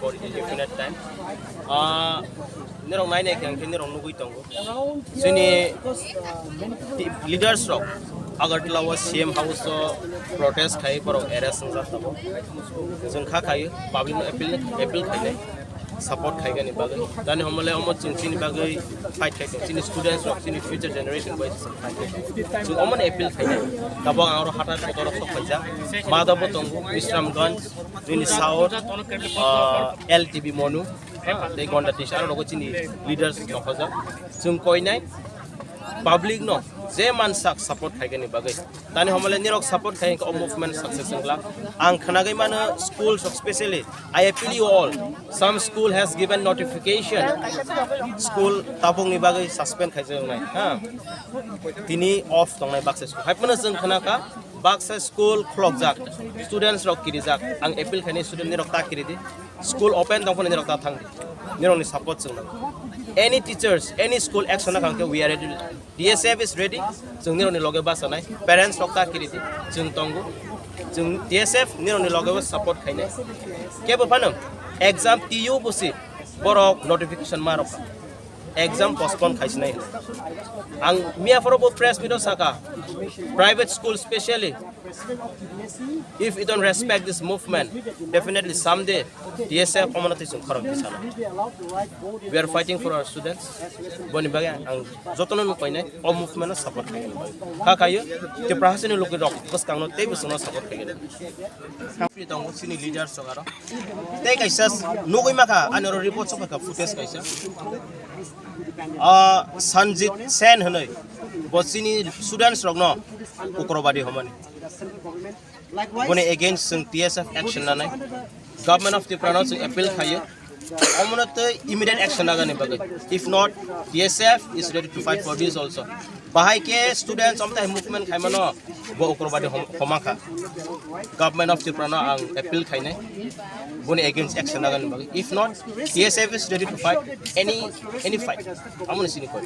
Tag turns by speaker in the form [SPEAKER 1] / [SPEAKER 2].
[SPEAKER 1] for indefinite time. Nirong nine ekang nirong nugui tongo. Sini leaders rock. Agartala was CM House protest khai paro arrest sangat tabo. Jengkha khai public appeal khai support khai gani bagai. Dan hamale omot sini bagai fight khai. Sini students rock sini future generation boys fight khai. So omon appeal khai. Tabang aro Hathai Kotor sok khaja. Badha botongo Visramganj sini South LTB Monu. They got the t-shirt logo sini leaders nok khaja. Jeng koi nai public no je man sak support khai gani bagai tani hamale nirok support khai ko movement success ngla ang khana gai mana schools especially I appeal you all some school has given notification school tabung ni bagai suspend khai jeng nai ha tini off tong nai baksa school haipana jeng khana ka baksa school clock jak students rok kiri jak ang appeal khai ni student nirok ta kiri di school open tong phone nirok ta thang di nirok ni support jeng any teachers any school action akang we are ready TSF is ready jeng nirok ni loge basa nai parents rok ta kiri di jeng tonggu jeng TSF nirok ni loge support khai nai ke bo phanam exam TU busi borok notification marok exam postpone khai nai ang mia forobo press video saka private school especially if you don't respect this movement definitely someday TSF community kharap disana we are fighting for our students boni baga ang jotono no koine o movement support ka kayo te prahasini loke rok bas kangno te bisono support kagene kapri tong sini leader sogaro te kaisas nugoi maka anoro report sokaka footage kaisa Sanjit Sen hanoi bosini students rogno ukrobadi homani bone against TSF action nanai government of the pronouncing appeal khaye omonate immediate action agani bagai if not TSF is ready to fight for this also bahai ke students of the movement khaimano bo ukrobadi homaka government of the pronoun ang appeal khaine bone against action agani bagai if not TSF is ready to fight any fight amon sini koi